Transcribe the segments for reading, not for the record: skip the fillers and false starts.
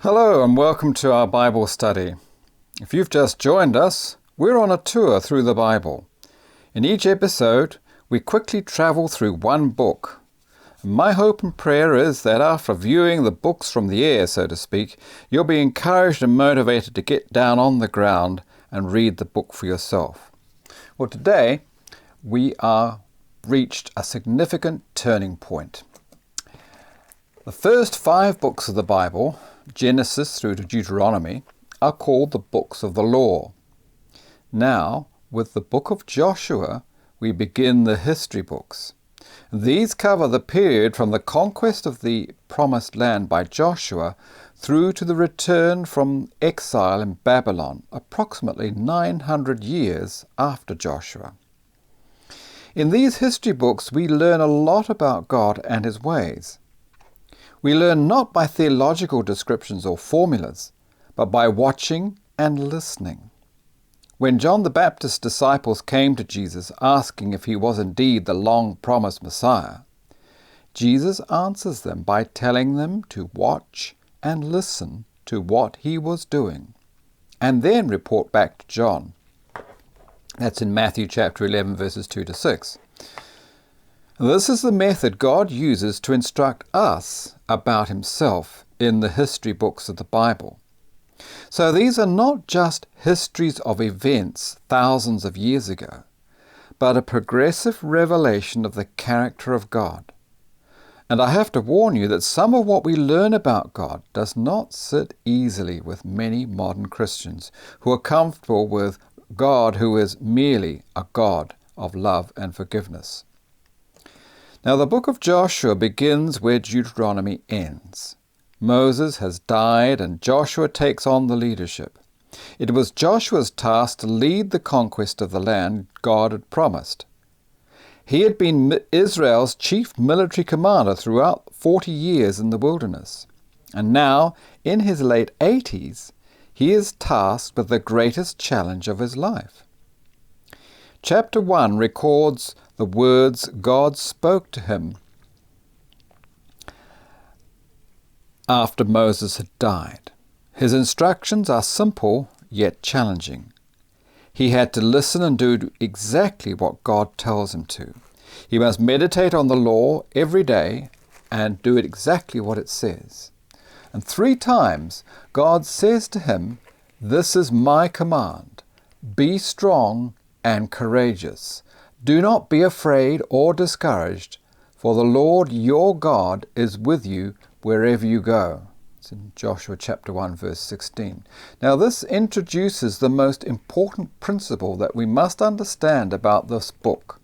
Hello and welcome to our Bible study. If you've just joined us, we're on a tour through the Bible. In each episode, we quickly travel through one book. My hope and prayer is that after viewing the books from the air, so to speak, you'll be encouraged and motivated to get down on the ground and read the book for yourself. Well, today we are reached a significant turning point. The first 5 books of the Bible, Genesis through to Deuteronomy, are called the books of the law. Now, with the book of Joshua, we begin the history books. These cover the period from the conquest of the promised land by Joshua through to the return from exile in Babylon, approximately 900 years after Joshua. In these history books, we learn a lot about God and His ways. We learn not by theological descriptions or formulas, but by watching and listening. When John the Baptist's disciples came to Jesus asking if he was indeed the long-promised Messiah, Jesus answers them by telling them to watch and listen to what he was doing, and then report back to John. That's in Matthew chapter 11, verses 2 to 6. This is the method God uses to instruct us about himself in the history books of the Bible. So these are not just histories of events thousands of years ago, but a progressive revelation of the character of God. And I have to warn you that some of what we learn about God does not sit easily with many modern Christians who are comfortable with God who is merely a God of love and forgiveness. Now, the book of Joshua begins where Deuteronomy ends. Moses has died and Joshua takes on the leadership. It was Joshua's task to lead the conquest of the land God had promised. He had been Israel's chief military commander throughout 40 years in the wilderness. And now, in his late 80s, he is tasked with the greatest challenge of his life. Chapter 1 records the words God spoke to him after Moses had died. His instructions are simple yet challenging. He had to listen and do exactly what God tells him to. He must meditate on the law every day and do it exactly what it says. And 3 times God says to him, "This is my command. Be strong and courageous. Do not be afraid or discouraged, for the Lord your God is with you wherever you go." It's in Joshua chapter 1, verse 16. Now this introduces the most important principle that we must understand about this book.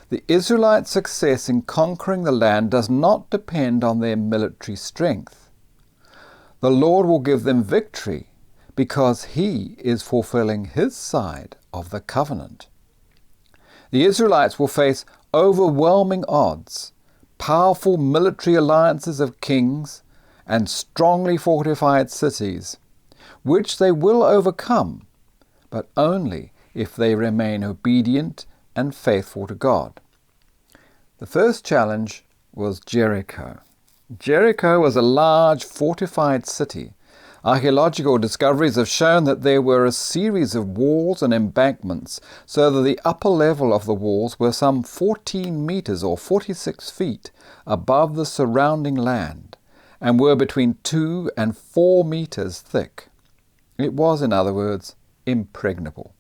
The Israelites' success in conquering the land does not depend on their military strength. The Lord will give them victory because He is fulfilling His side of the covenant. The Israelites will face overwhelming odds, powerful military alliances of kings, and strongly fortified cities, which they will overcome, but only if they remain obedient and faithful to God. The first challenge was Jericho. Jericho was a large fortified city. Archaeological discoveries have shown that there were a series of walls and embankments, so that the upper level of the walls were some 14 meters or 46 feet above the surrounding land, and were between 2 and 4 meters thick. It was, in other words, impregnable.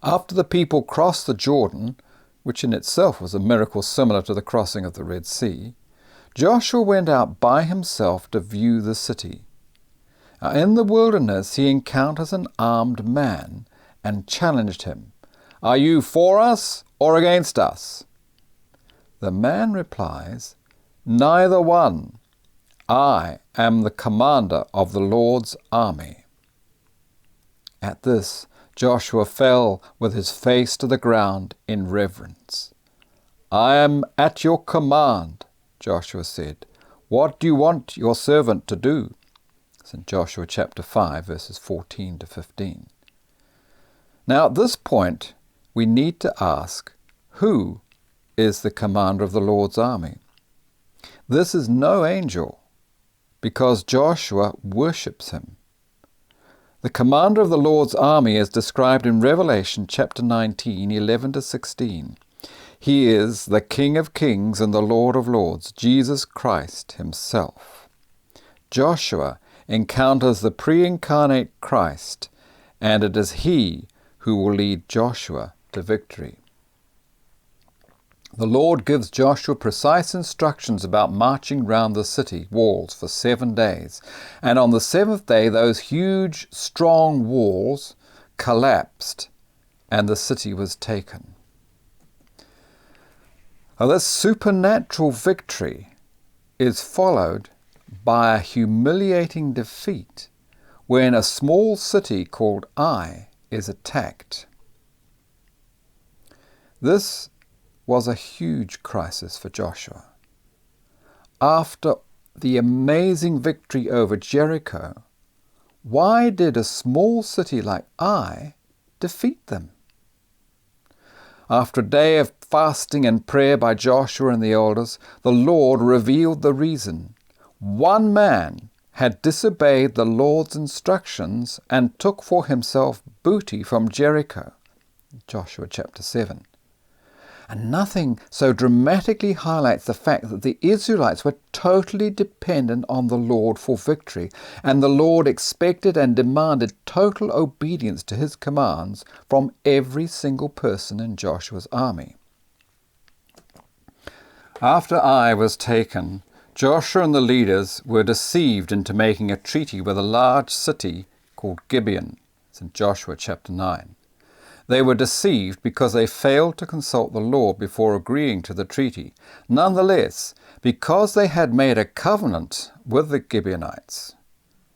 After the people crossed the Jordan, which in itself was a miracle similar to the crossing of the Red Sea, Joshua went out by himself to view the city. In the wilderness he encounters an armed man and challenged him, "Are you for us or against us?" The man replies, "Neither one. I am the commander of the Lord's army." At this, Joshua fell with his face to the ground in reverence. "I am at your command," Joshua said. "What do you want your servant to do?" It's in Joshua chapter 5, verses 14 to 15. Now at this point, we need to ask, who is the commander of the Lord's army? This is no angel. because Joshua worships him. The commander of the Lord's army is described in Revelation chapter 19, 11-16. He is the King of Kings and the Lord of Lords, Jesus Christ himself. Joshua encounters the pre-incarnate Christ, and it is he who will lead Joshua to victory. The Lord gives Joshua precise instructions about marching round the city walls for 7 days, and on the 7th day those huge, strong walls collapsed and the city was taken. Now, this supernatural victory is followed by a humiliating defeat when a small city called Ai is attacked. This was a huge crisis for Joshua. After the amazing victory over Jericho, why did a small city like Ai defeat them? After a day of fasting and prayer by Joshua and the elders, the Lord revealed the reason. One man had disobeyed the Lord's instructions and took for himself booty from Jericho. Joshua chapter 7. And nothing so dramatically highlights the fact that the Israelites were totally dependent on the Lord for victory, and the Lord expected and demanded total obedience to his commands from every single person in Joshua's army. After Ai was taken, Joshua and the leaders were deceived into making a treaty with a large city called Gibeon. It's in Joshua chapter 9. They were deceived because they failed to consult the Lord before agreeing to the treaty. Nonetheless, because they had made a covenant with the Gibeonites,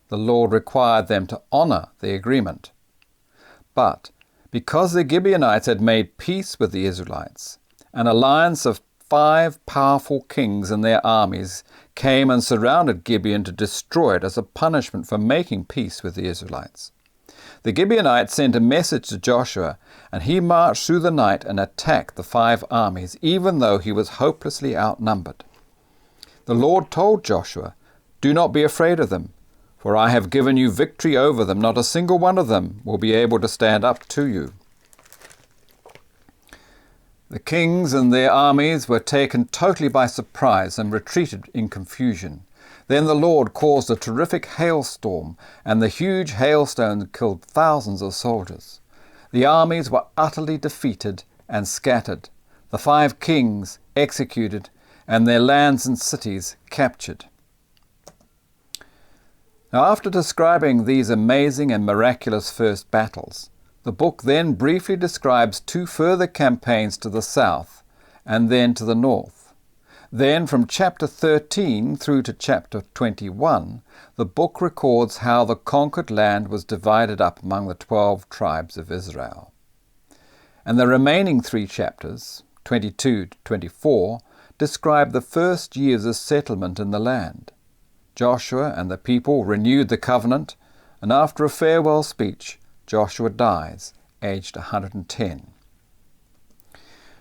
the Lord required them to honor the agreement. But because the Gibeonites had made peace with the Israelites, an alliance of 5 powerful kings and their armies came and surrounded Gibeon to destroy it as a punishment for making peace with the Israelites. The Gibeonites sent a message to Joshua, and he marched through the night and attacked the 5 armies, even though he was hopelessly outnumbered. The Lord told Joshua, "Do not be afraid of them, for I have given you victory over them. Not a single one of them will be able to stand up to you." The kings and their armies were taken totally by surprise and retreated in confusion. Then the Lord caused a terrific hailstorm, and the huge hailstones killed thousands of soldiers. The armies were utterly defeated and scattered, the 5 kings executed, and their lands and cities captured. Now, after describing these amazing and miraculous first battles, the book then briefly describes 2 further campaigns to the south and then to the north. Then from chapter 13 through to chapter 21, the book records how the conquered land was divided up among the 12 tribes of Israel. And the remaining 3 chapters, 22 to 24, describe the first years of settlement in the land. Joshua and the people renewed the covenant, and after a farewell speech, Joshua dies, aged 110.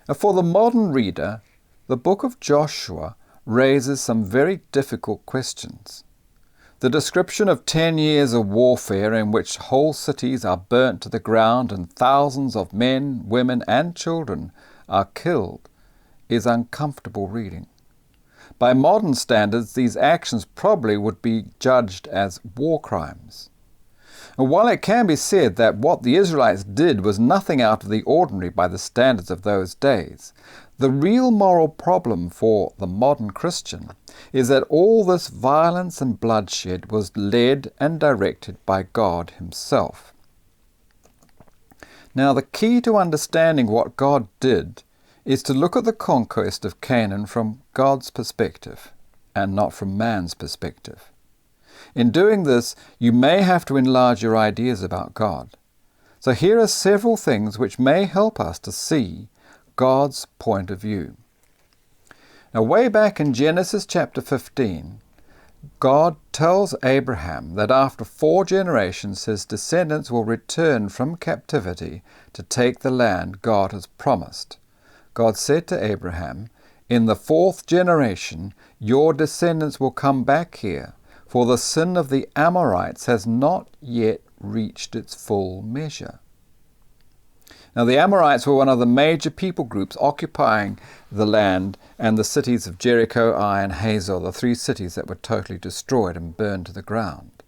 Now, for the modern reader, the book of Joshua raises some very difficult questions. The description of 10 years of warfare in which whole cities are burnt to the ground and thousands of men, women, and children are killed is uncomfortable reading. By modern standards, these actions probably would be judged as war crimes. And while it can be said that what the Israelites did was nothing out of the ordinary by the standards of those days, the real moral problem for the modern Christian is that all this violence and bloodshed was led and directed by God himself. Now, the key to understanding what God did is to look at the conquest of Canaan from God's perspective and not from man's perspective. In doing this, you may have to enlarge your ideas about God. So here are several things which may help us to see God's point of view. Now, way back in Genesis chapter 15, God tells Abraham that after 4 generations his descendants will return from captivity to take the land God has promised. God said to Abraham, "In the 4th generation your descendants will come back here, for the sin of the Amorites has not yet reached its full measure. Now the Amorites were one of the major people groups occupying the land and the cities of Jericho, Ai, and Hazor, the three cities that were totally destroyed and burned to the ground.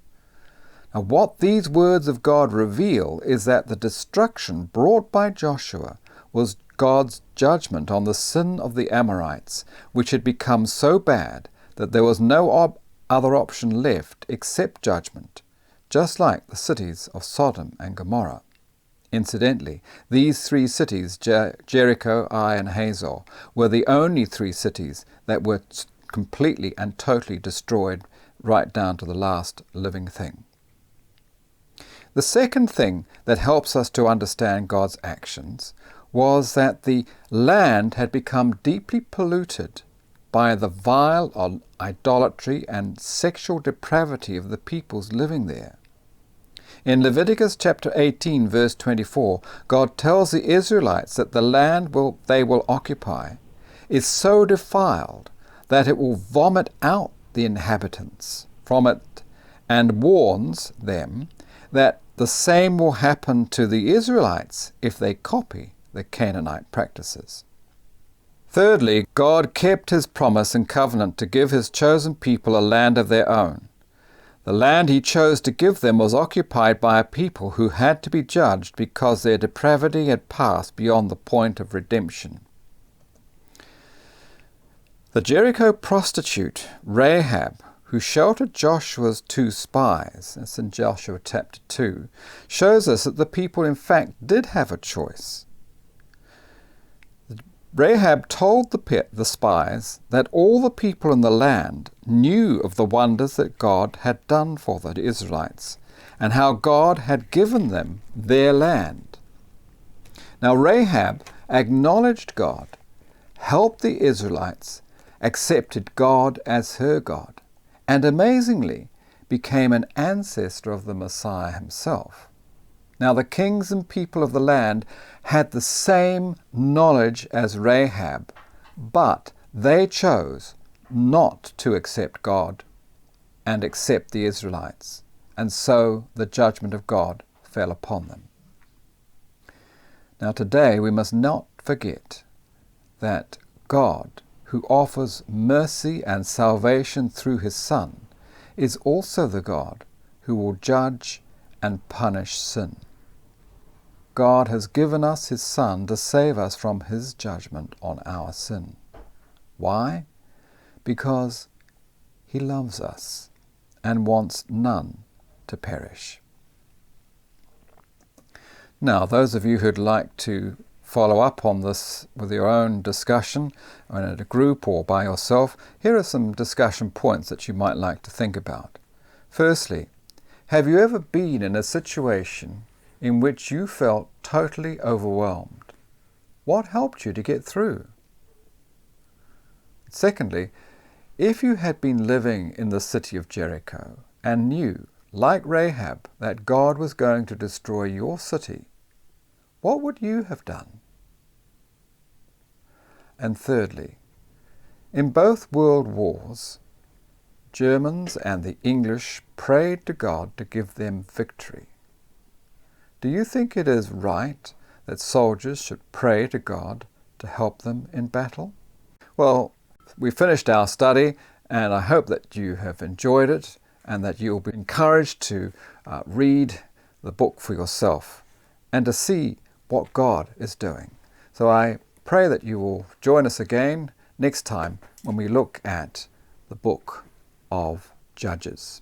Now what these words of God reveal is that the destruction brought by Joshua was God's judgment on the sin of the Amorites, which had become so bad that there was no other option left except judgment, just like the cities of Sodom and Gomorrah. Incidentally, these three cities, Jericho, Ai, and Hazor, were the only three cities that were completely and totally destroyed, right down to the last living thing. The second thing that helps us to understand God's actions was that the land had become deeply polluted by the vile idolatry and sexual depravity of the peoples living there. In Leviticus chapter 18, verse 24, God tells the Israelites that the land they will occupy is so defiled that it will vomit out the inhabitants from it, and warns them that the same will happen to the Israelites if they copy the Canaanite practices. Thirdly, God kept his promise and covenant to give his chosen people a land of their own. The land he chose to give them was occupied by a people who had to be judged because their depravity had passed beyond the point of redemption. The Jericho prostitute, Rahab, who sheltered Joshua's 2 spies, that's in Joshua chapter 2, shows us that the people in fact did have a choice. Rahab told the spies that all the people in the land knew of the wonders that God had done for the Israelites and how God had given them their land. Now Rahab acknowledged God, helped the Israelites, accepted God as her God, and amazingly became an ancestor of the Messiah himself. Now the kings and people of the land had the same knowledge as Rahab, but they chose not to accept God and accept the Israelites, and so the judgment of God fell upon them. Now today we must not forget that God, who offers mercy and salvation through his Son, is also the God who will judge and punish sin. God has given us his Son to save us from his judgment on our sin. Why? Because he loves us and wants none to perish. Now, those of you who'd like to follow up on this with your own discussion, or in a group or by yourself, here are some discussion points that you might like to think about. Firstly, have you ever been in a situation in which you felt totally overwhelmed? What helped you to get through? Secondly, if you had been living in the city of Jericho and knew, like Rahab, that God was going to destroy your city, what would you have done? And thirdly, in both world wars, Germans and the English prayed to God to give them victory. Do you think it is right that soldiers should pray to God to help them in battle? Well, we finished our study, and I hope that you have enjoyed it and that you'll be encouraged to read the book for yourself and to see what God is doing. So I pray that you will join us again next time when we look at the book of Judges.